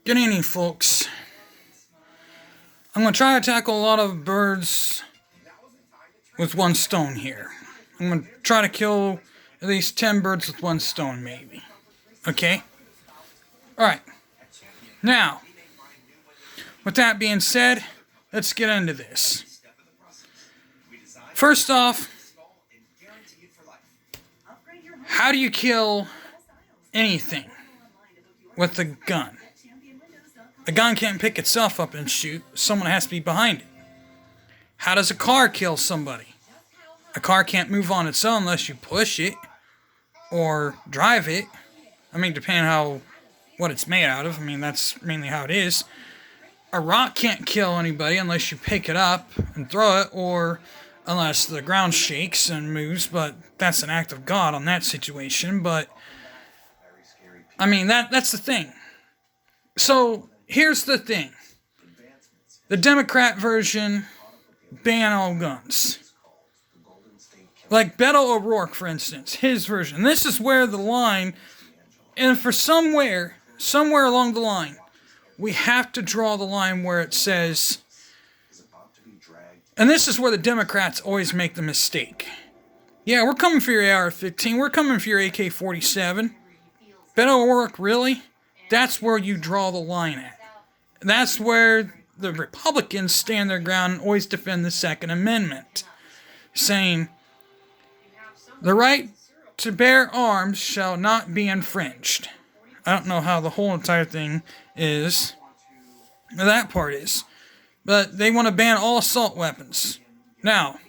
Good evening, folks. I'm going to try to tackle a lot of birds with one stone here. I'm going to try to kill at least 10 birds with one stone, maybe. Okay? Alright. Now, with that being said, let's get into this. First off, how do you kill anything with a gun? A gun can't pick itself up and shoot. Someone has to be behind it. How does a car kill somebody? A car can't move on its own unless you push it or drive it. I mean, depending on what it's made out of. I mean, that's mainly how it is. A rock can't kill anybody unless you pick it up and throw it, or unless the ground shakes and moves, but that's an act of God on that situation. But, I mean, that's the thing. So, here's the thing. The Democrat version ban all guns. Like Beto O'Rourke, for instance, his version. This is where the line, and for somewhere along the line, we have to draw the line where it says, and this is where the Democrats always make the mistake. Yeah, we're coming for your AR-15. We're coming for your AK-47. Beto O'Rourke, really? That's where you draw the line at. That's where the Republicans stand their ground and always defend the Second Amendment, saying, the right to bear arms shall not be infringed. I don't know how the whole entire thing is, or that part is, but they want to ban all assault weapons. Now,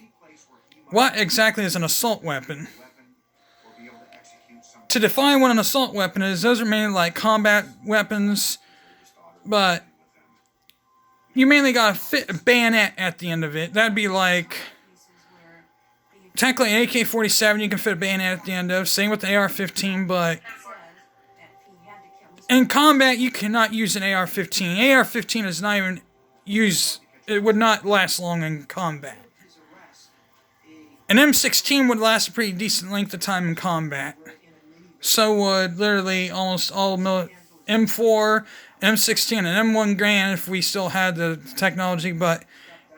what exactly is an assault weapon? To define what an assault weapon is, those are mainly like combat weapons, but you mainly gotta fit a bayonet at the end of it. That'd be like, technically an AK-47 you can fit a bayonet at the end of, same with the AR-15, but in combat you cannot use an AR-15. AR-15 is not even used, it would not last long in combat. An M16 would last a pretty decent length of time in combat. So would literally almost all M4, M16, and M1 Garand if we still had the technology, but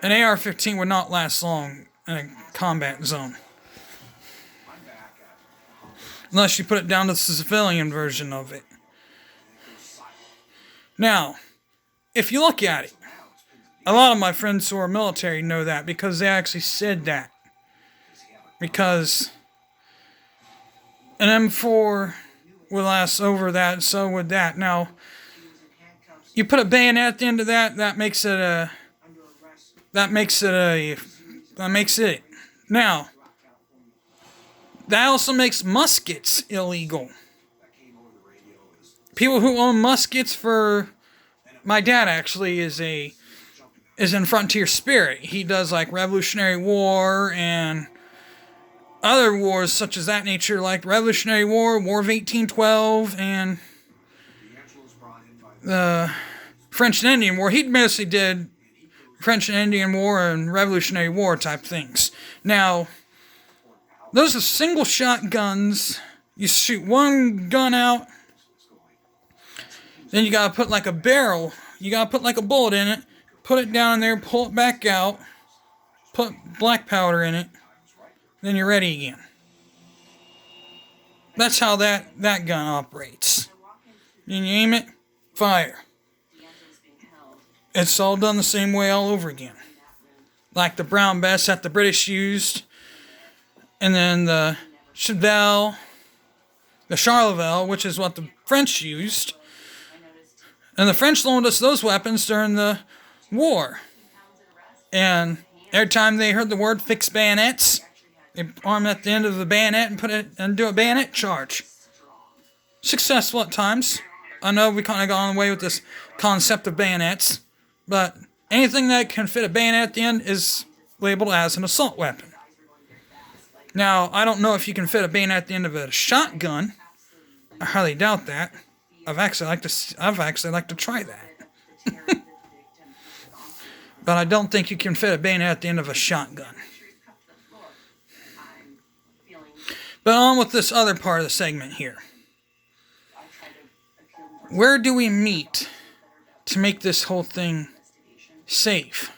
an AR-15 would not last long in a combat zone. Unless you put it down to the civilian version of it. Now, if you look at it, a lot of my friends who are military know that because they actually said that. Because an M4 would last over that, so would that. Now, you put a bayonet at the end of that, that makes it. Now, that also makes muskets illegal. People who own muskets, for my dad actually is in Frontier Spirit. He does like Revolutionary War and other wars such as that nature, like Revolutionary War, War of 1812, and the French and Indian War. He basically did French and Indian War and Revolutionary War type things. Now, those are single shot guns. You shoot one gun out, then you gotta put like a barrel, you gotta put like a bullet in it, put it down in there, pull it back out, put black powder in it, then you're ready again. That's how that gun operates. Then you aim it, fire. It's all done the same way all over again. Like the Brown Bess that the British used, and then the Charleville, which is what the French used. And the French loaned us those weapons during the war. And every time they heard the word fixed bayonets, they arm at the end of the bayonet and put it and do a bayonet charge. Successful at times. I know we kind of gone away with this concept of bayonets, but anything that can fit a bayonet at the end is labeled as an assault weapon. Now, I don't know if you can fit a bayonet at the end of a shotgun. I highly doubt that. I've actually like to try that. But I don't think you can fit a bayonet at the end of a shotgun. But on with this other part of the segment here. Where do we meet to make this whole thing safe.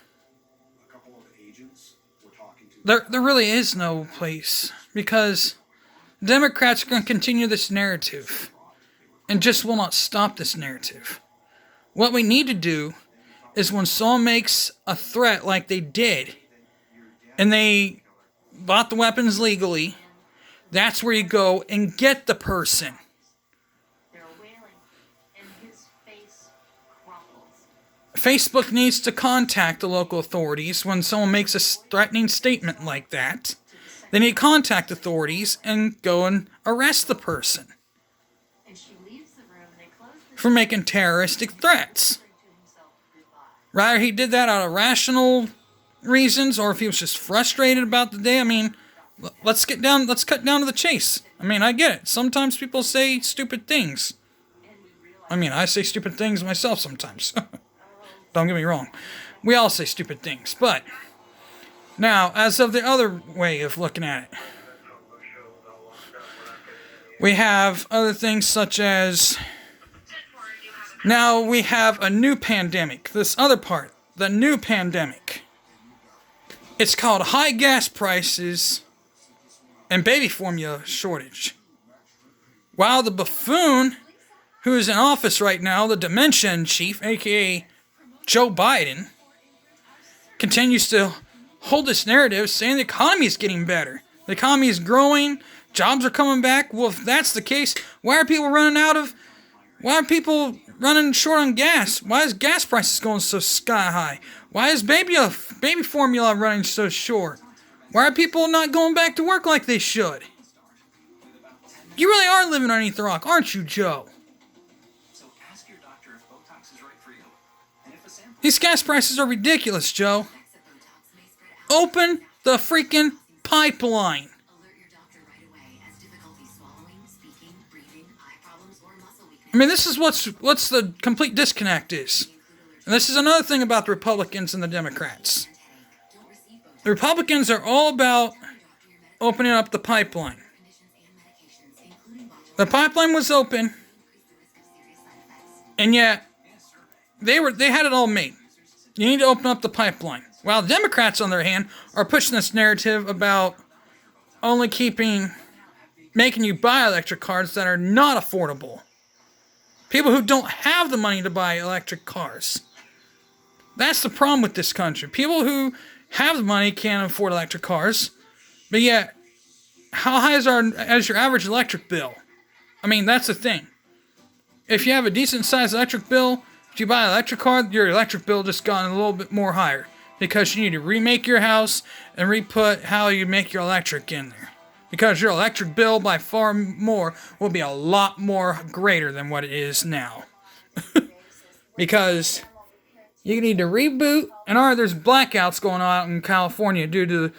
There really is no place, because Democrats are going to continue this narrative and just will not stop this narrative. What we need to do is, when someone makes a threat like they did, and they bought the weapons legally, that's where you go and get the person. Facebook needs to contact the local authorities when someone makes a threatening statement like that. They need to contact authorities and go and arrest the person for making terroristic threats. Rather he did that out of rational reasons, or if he was just frustrated about the day. I mean, let's cut down to the chase. I mean, I get it. Sometimes people say stupid things. I mean, I say stupid things myself sometimes. Don't get me wrong. We all say stupid things. But now, as of the other way of looking at it, we have other things such as, now we have a new pandemic. This other part, the new pandemic. It's called high gas prices and baby formula shortage. While the buffoon who is in office right now, the dementia chief, aka Joe Biden, continues to hold this narrative saying the economy is getting better. The economy is growing. Jobs are coming back. Well, if that's the case, why are people running short on gas? Why is gas prices going so sky high? Why is baby formula running so short? Why are people not going back to work like they should? You really are living underneath the rock, aren't you, Joe? These gas prices are ridiculous, Joe. Open the freaking pipeline. I mean, this is what's the complete disconnect is. And this is another thing about the Republicans and the Democrats. The Republicans are all about opening up the pipeline. The pipeline was open, and yet they had it all made. You need to open up the pipeline. While the Democrats, on their hand, are pushing this narrative about only making you buy electric cars that are not affordable. People who don't have the money to buy electric cars. That's the problem with this country. People who have the money can't afford electric cars, but yet, how high is your average electric bill? I mean, that's the thing. If you have a decent sized electric bill, if you buy an electric car, your electric bill just got a little bit more higher, because you need to remake your house and re-put how you make your electric in there. Because your electric bill by far more will be a lot more greater than what it is now. Because you need to reboot, and there's blackouts going on in California due to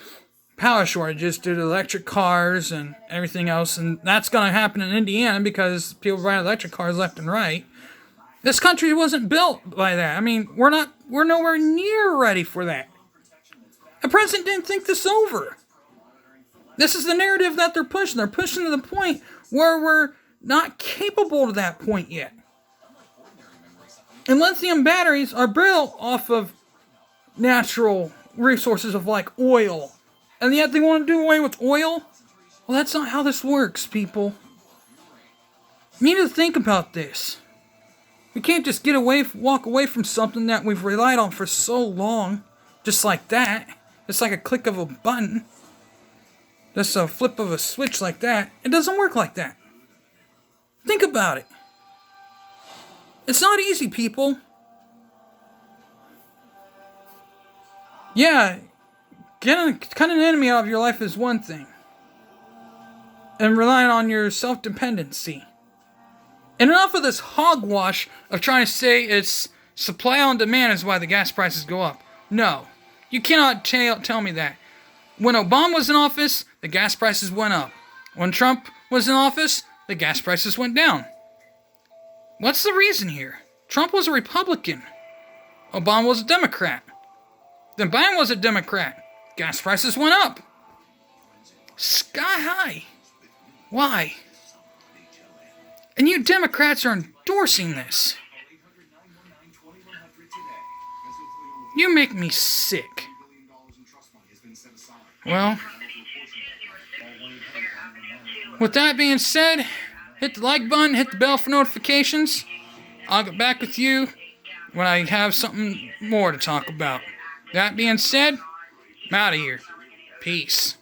power shortages, due to electric cars and everything else, and that's going to happen in Indiana because people buy electric cars left and right. This country wasn't built by that. I mean, we're nowhere near ready for that. The president didn't think this over. This is the narrative that they're pushing. They're pushing to the point where we're not capable to that point yet. And lithium batteries are built off of natural resources of like oil. And yet they want to do away with oil? Well, that's not how this works, people. You need to think about this. We can't just walk away from something that we've relied on for so long. Just like that. It's like a click of a button. Just a flip of a switch like that. It doesn't work like that. Think about it. It's not easy, people. Yeah, cutting an enemy out of your life is one thing. And relying on your self-dependency. And enough of this hogwash of trying to say it's supply on demand is why the gas prices go up. No, you cannot tell me that. When Obama was in office, the gas prices went up. When Trump was in office, the gas prices went down. What's the reason here? Trump was a Republican. Obama was a Democrat. Then Biden was a Democrat. Gas prices went up. Sky high. Why? And you Democrats are endorsing this. You make me sick. Well, with that being said, hit the like button, hit the bell for notifications. I'll get back with you when I have something more to talk about. That being said, I'm out of here. Peace.